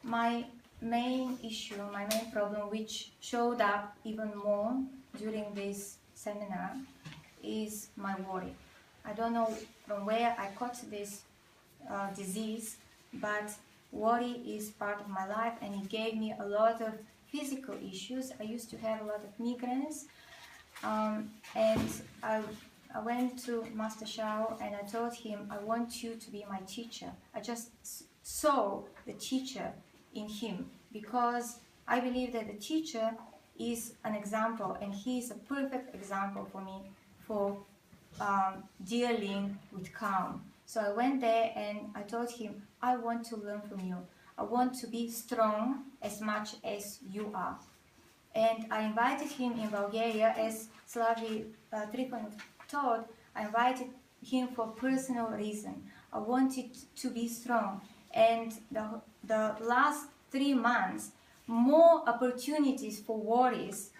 my main issue, my main problem, which showed up even more during this seminar, is my worry. I don't know from where I caught this disease, but worry is part of my life, and it gave me a lot of physical issues. I used to have a lot of migraines, and I went to Master Shao and I told him, I want you to be my teacher. I just saw the teacher in him, because I believe that the teacher is an example, and he is a perfect example for me for dealing with calm. So I went there and I told him, I want to learn from you. I want to be strong as much as you are. And I invited him in Bulgaria, as Slavi Trifonov taught. I invited him for personal reason. I wanted to be strong. And the last 3 months, more opportunities for worries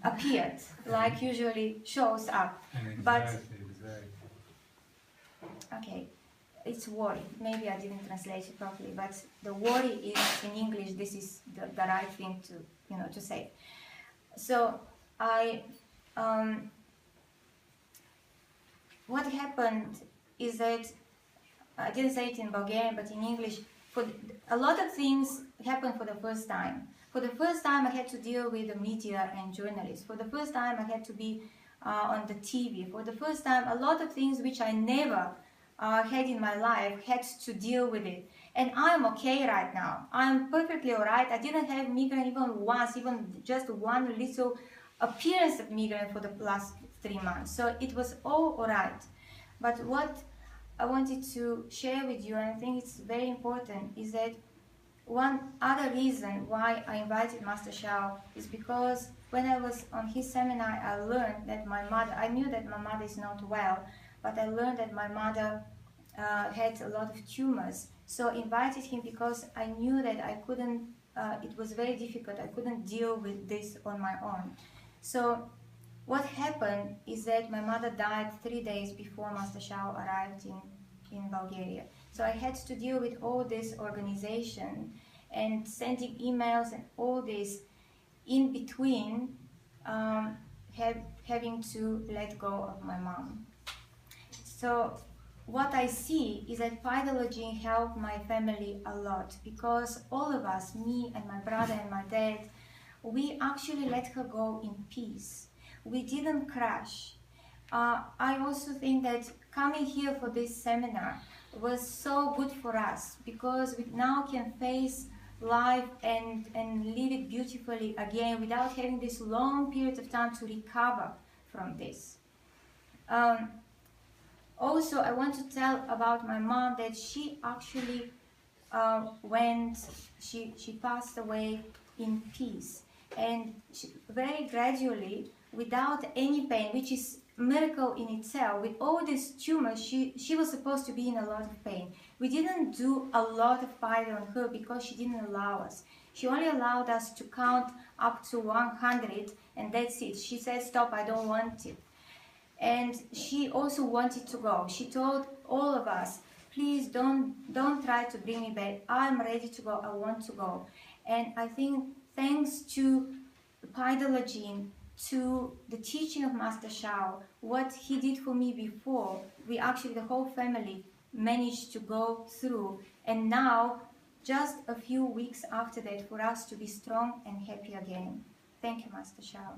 appeared, like usually shows up. But okay, it's worry. Maybe I didn't translate it properly, but the worry is in English. This is the right thing to say. So what happened is that I didn't say it in Bulgarian, but in English. A lot of things happened for the first time. For the first time, I had to deal with the media and journalists. For the first time, I had to be on the TV. For the first time, a lot of things which I never had in my life had to deal with it. And I'm okay right now. I'm perfectly alright. I didn't have migraine even once, even just one little appearance of migraine for the last 3 months. So it was all alright. But what I wanted to share with you, and I think it's very important, is that one other reason why I invited Master Shao is because when I was on his seminar, I learned that I knew that my mother is not well, but I learned that my mother had a lot of tumors. So I invited him because I knew that I couldn't, it was very difficult, I couldn't deal with this on my own. So what happened is that my mother died 3 days before Master Shao arrived in Bulgaria. So I had to deal with all this organization and sending emails and all this in between, having to let go of my mom. So what I see is that paidology helped my family a lot, because all of us, me and my brother and my dad, we actually let her go in peace. We didn't crash. I also think that coming here for this seminar was so good for us, because we now can face life and live it beautifully again without having this long period of time to recover from this. Also, I want to tell about my mom that she actually she passed away in peace, and very gradually, without any pain, which is a miracle in itself. With all these tumors, she was supposed to be in a lot of pain. We didn't do a lot of pain on her because she didn't allow us. She only allowed us to count up to 100, and that's it. She said, stop, I don't want it. And she also wanted to go. She told all of us, please don't try to bring me back. I'm ready to go. I want to go. And I think thanks to paidology, to the teaching of Master Shao, what he did for me before, we actually, the whole family, managed to go through. And now, just a few weeks after that, for us to be strong and happy again. Thank you, Master Shao.